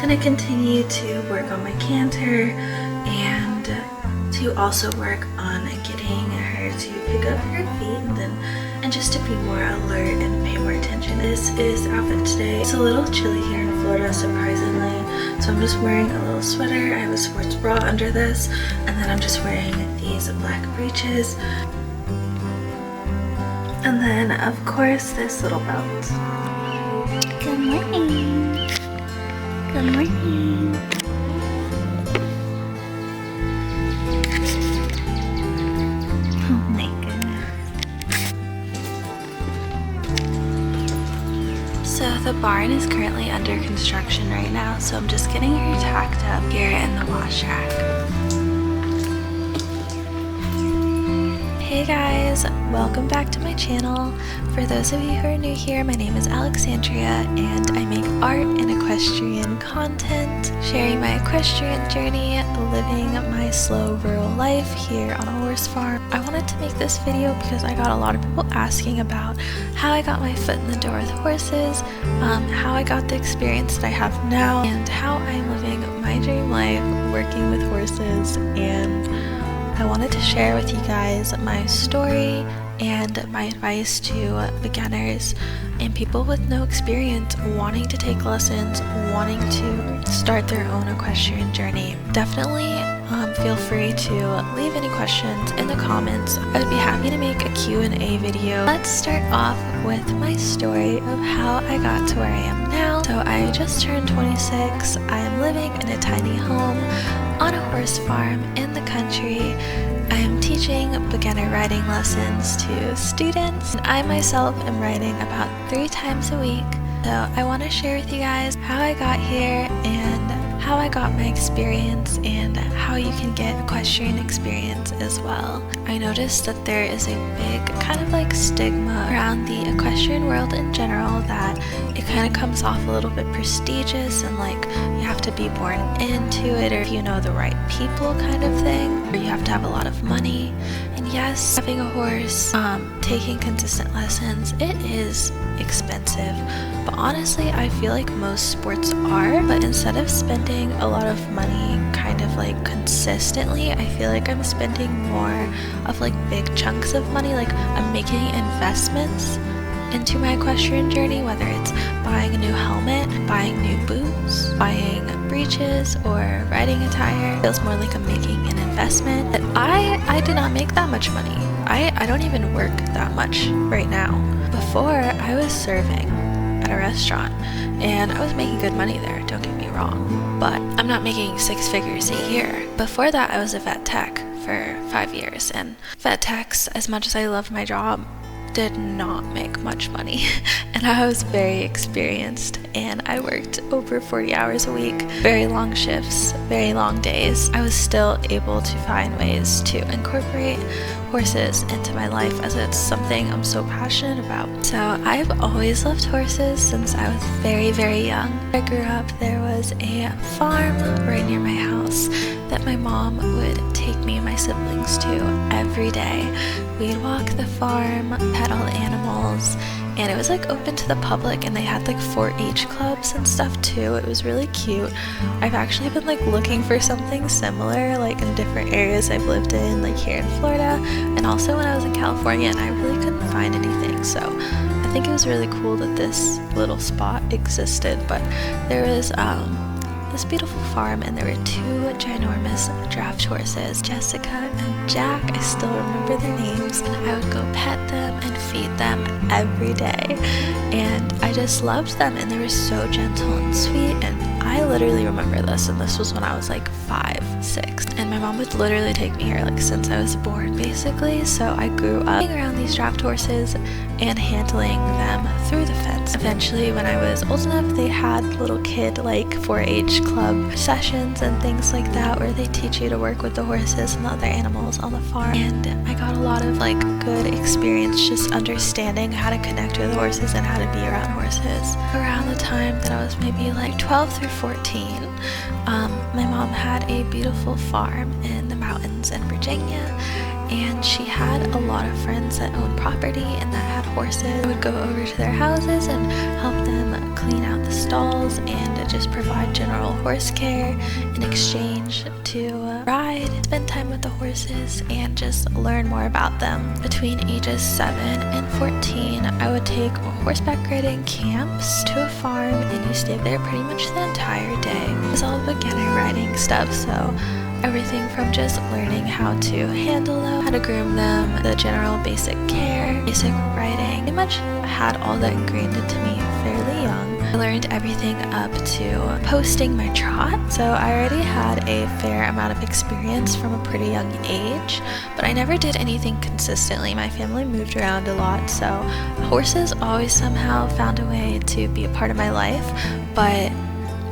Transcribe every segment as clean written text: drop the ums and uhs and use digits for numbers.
gonna continue to work on my canter and to also work on getting her to pick up her feet and just to be more alert and pay more attention. This is the outfit today. It's a little chilly here in Florida, surprisingly, so I'm just wearing a little sweater. I have a sports bra under this, and then I'm just wearing these black breeches, and then of course this little belt. Good morning. Good morning. Oh my goodness. So the barn is currently under construction right now, so I'm just getting her tacked up here in the wash rack. Hey guys, welcome back to my channel. For those of you who are new here, my name is Alexandria and I make art and equestrian content, sharing my equestrian journey, living my slow rural life here on a horse farm. I wanted to make this video because I got a lot of people asking about how I got my foot in the door with horses, how I got the experience that I have now, and how I'm living my dream life working with horses. And I wanted to share with you guys my story and my advice to beginners and people with no experience wanting to take lessons, wanting to start their own equestrian journey. Definitely feel free to leave any questions in the comments. I would be happy to make a Q&A video. Let's start off with my story of how I got to where I am now. So I just turned 26. I am living in a tiny home on a horse farm in the country. I am teaching beginner riding lessons to students, and I myself am riding about 3 times a week. So I want to share with you guys how I got here and how I got my experience and how you can get equestrian experience as well. I noticed that there is a big kind of like stigma around the equestrian world in general, that it kind of comes off a little bit prestigious and like you have to be born into it, or if you know the right people kind of thing, or you have to have a lot of money. And yes, having a horse, taking consistent lessons, it is expensive, but honestly I feel like most sports are. But instead of spending a lot of money kind of like consistently, I feel like I'm spending more of like big chunks of money. Like I'm making investments into my equestrian journey, whether it's buying a new helmet, buying new boots, buying breeches, or riding attire. It feels more like I'm making an investment. But I do not make that much money. I don't even work that much right now. Before, I was serving at a restaurant and I was making good money there, don't get me wrong, but I'm not making 6 figures a year. Before that, I was a vet tech for 5 years, and vet techs, as much as I loved my job, did not make much money. And I was very experienced and I worked over 40 hours a week, very long shifts, very long days. I was still able to find ways to incorporate horses into my life, as it's something I'm so passionate about. So I've always loved horses since I was very, very young. When I grew up, there was a farm right near my house that my mom would take me and my siblings to every day. We'd walk the farm, pet all the animals, and it was like open to the public, and they had like 4-H clubs and stuff too. It was really cute. I've actually been like looking for something similar like in different areas I've lived in, like here in Florida and also when I was in California, and I really couldn't find anything. So I think it was really cool that this little spot existed. But there was this beautiful farm, and there were 2 ginormous draft horses, Jessica and Jack. I still remember their names, and I would go pet them and feed them every day, and I just loved them, and they were so gentle and sweet. And I literally remember this, and this was when I was like 5, 6, and my mom would literally take me here like since I was born basically. So I grew up around these draft horses and handling them through the fence. Eventually, when I was old enough, they had little kid like 4-H club sessions and things like that, where they teach you to work with the horses and the other animals on the farm. And I got a lot of like good experience just understanding how to connect with horses and how to be around horses. Around the time that I was maybe like 12 through 14, my mom had a beautiful farm in the mountains in Virginia, and she had a lot of friends that owned property and that had horses. I would go over to their houses and help them clean out the stalls and just provide general horse care in exchange to ride, spend time with the horses, and just learn more about them. Between ages 7 and 14, I would take horseback riding camps to a farm, and you stay there pretty much the entire day. It was all beginner riding stuff, so everything from just learning how to handle them, how to groom them, the general basic care, basic riding. Pretty much had all that ingrained into me fairly young. I learned everything up to posting my trot, so I already had a fair amount of experience from a pretty young age, but I never did anything consistently. My family moved around a lot, so horses always somehow found a way to be a part of my life, but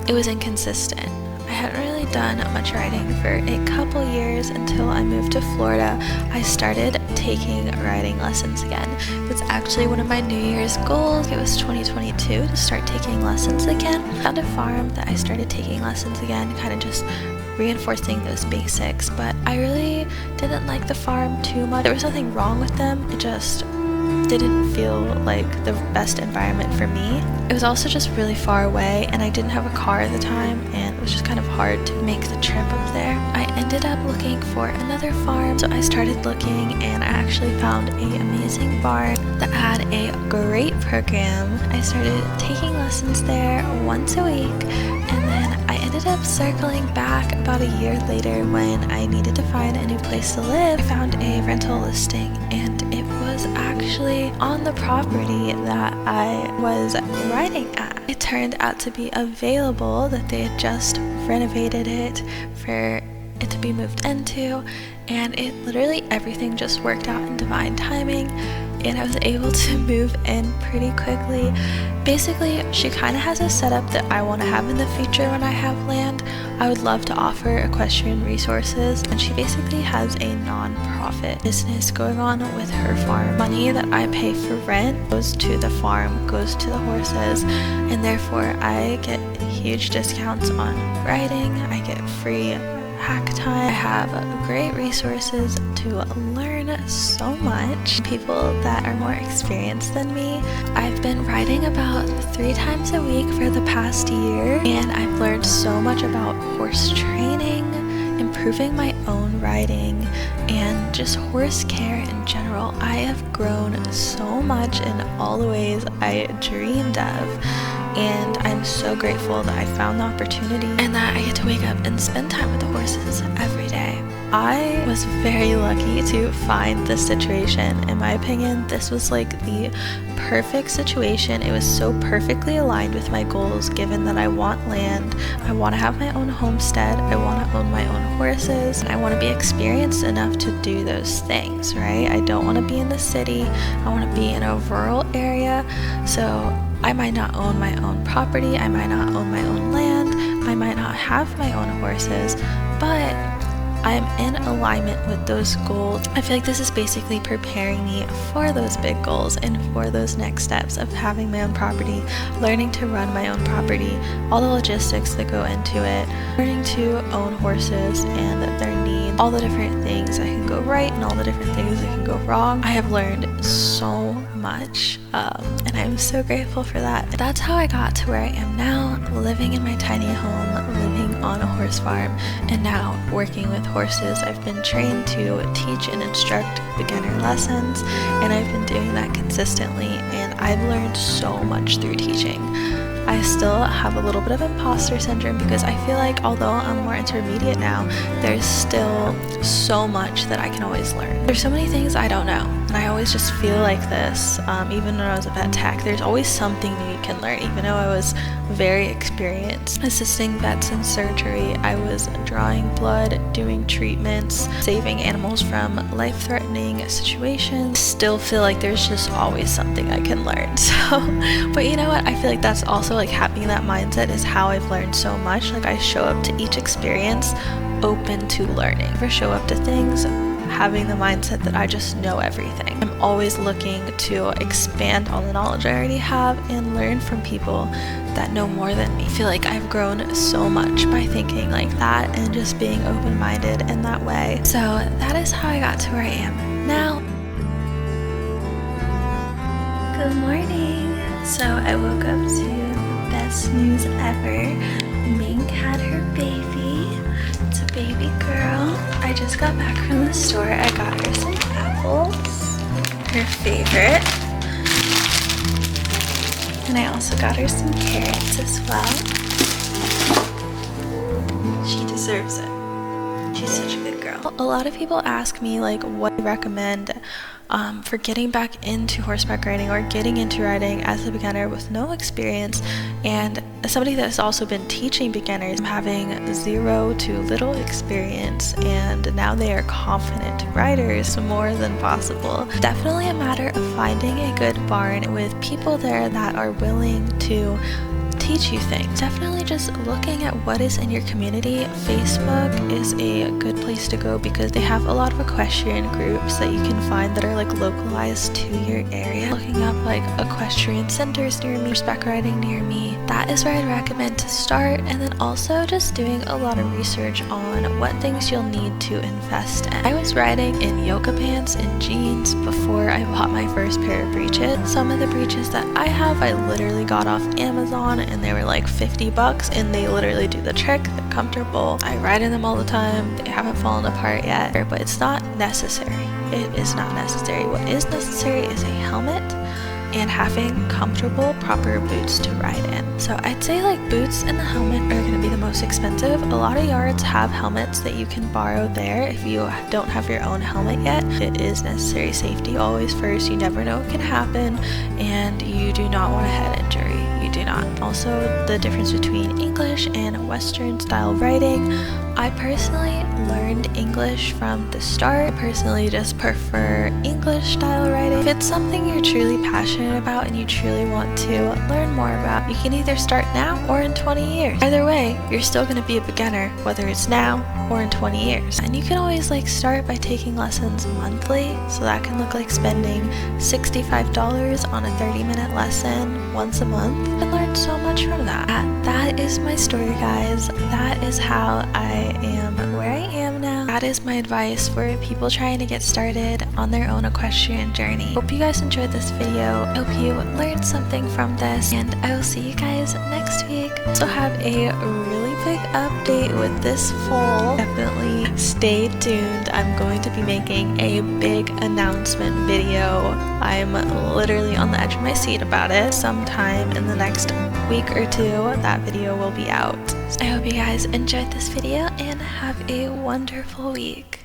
it was inconsistent. I hadn't really done much riding for a couple years until I moved to Florida. I started taking riding lessons again. It's actually one of my New Year's goals. It was 2022 to start taking lessons again. I found a farm that I started taking lessons again, kind of just reinforcing those basics, but I really didn't like the farm too much. There was nothing wrong with them, it just didn't feel like the best environment for me. It was also just really far away, and I didn't have a car at the time, and it was just kind of hard to make the trip up there. I ended up looking for another farm, so I started looking, and I actually found an amazing barn that had a great program. I started taking lessons there once a week, and then I ended up circling back about a year later when I needed to find a new place to live. I found a rental listing, and it was actually on the property that I was riding at. It turned out to be available, that they had just renovated it for it to be moved into, and it literally everything just worked out in divine timing, and I was able to move in pretty quickly. Basically, she kind of has a setup that I want to have in the future when I have land. I would love to offer equestrian resources, and she basically has a non-profit business going on with her farm. Money that I pay for rent goes to the farm, goes to the horses, and therefore I get huge discounts on riding. I get free hack time. I have great resources to learn so much. People that are more experienced than me. I've been riding about 3 times a week for the past year, and I've learned so much about horse training, improving my own riding, and just horse care in general. I have grown so much in all the ways I dreamed of, and I'm so grateful that I found the opportunity and that I get to wake up and spend time with the horses every day. I was very lucky to find this situation. In my opinion, this was like the perfect situation. It was so perfectly aligned with my goals, given that I want land, I want to have my own homestead, I want to own my own horses, and I want to be experienced enough to do those things, right? I don't want to be in the city, I want to be in a rural area, so I might not own my own property, I might not own my own land, I might not have my own horses, but I'm in alignment with those goals. I feel like this is basically preparing me for those big goals and for those next steps of having my own property, learning to run my own property, all the logistics that go into it, learning to own horses and their needs, all the different things that can go right and all the different things that can go wrong. I have learned so much, and I'm so grateful for that. That's how I got to where I am now, living in my tiny home, living on a horse farm, and now working with horses. I've been trained to teach and instruct beginner lessons, and I've been doing that consistently, and I've learned so much through teaching. I still have a little bit of imposter syndrome because I feel like although I'm more intermediate now, there's still so much that I can always learn. There's so many things I don't know, and I always just feel like this. Even when I was a vet tech, there's always something new you can learn. Even though I was very experienced assisting vets in surgery, I was drawing blood, doing treatments, saving animals from life-threatening situations. Still feel like there's just always something I can learn. So, but you know what? I feel like that's also like having that mindset is how I've learned so much. Like I show up to each experience open to learning. Never show up to things having the mindset that I just know everything. I'm always looking to expand on the knowledge I already have and learn from people that know more than me. I feel like I've grown so much by thinking like that and just being open-minded in that way. So that is how I got to where I am now. Good morning. So I woke up to best news ever. Mink had her baby. It's a baby girl. I just got back from the store. I got her some apples, her favorite. And I also got her some carrots as well. She deserves it. She's such a good girl. A lot of people ask me like what I recommend for getting back into horseback riding or getting into riding as a beginner with no experience, and as somebody that's also been teaching beginners, having zero to little experience, and now they are confident riders more than possible. Definitely a matter of finding a good barn with people there that are willing to teach you things. Definitely just looking at what is in your community. Facebook is a good place to go because they have a lot of equestrian groups that you can find that are like localized to your area. Looking up like equestrian centers near me, horseback riding near me, that is where I'd recommend to start. And then also just doing a lot of research on what things you'll need to invest in. I was riding in yoga pants and jeans before I bought my first pair of breeches. Some of the breeches that I have I literally got off Amazon, and they were like $50, and they literally do the trick. They're comfortable. I ride in them all the time. They haven't fallen apart yet, but it's not necessary. It is not necessary. What is necessary is a helmet and having comfortable, proper boots to ride in. So I'd say like boots and the helmet are going to be the most expensive. A lot of yards have helmets that you can borrow there if you don't have your own helmet yet. It is necessary. Safety always first. You never know what can happen, and you do not want a head injury. You do not. Also, the difference between English and Western style riding. I personally learned English from the start. I personally just prefer English style riding. If it's something you're truly passionate about and you truly want to learn more about, you can either start now or in 20 years. Either way, you're still going to be a beginner, whether it's now or in 20 years. And you can always like start by taking lessons monthly. So that can look like spending $65 on a 30-minute lesson once a month, and learn so much from that. That is my story, guys. That is how I am where I am now. That is my advice for people trying to get started on their own equestrian journey. Hope you guys enjoyed this video. Hope you learned something from this, and I will see you guys next week. So have a really big update with this foal. Definitely stay tuned. I'm going to be making a big announcement video. I'm literally on the edge of my seat about it. Sometime in the next week or two, that video will be out. I hope you guys enjoyed this video and have a wonderful week.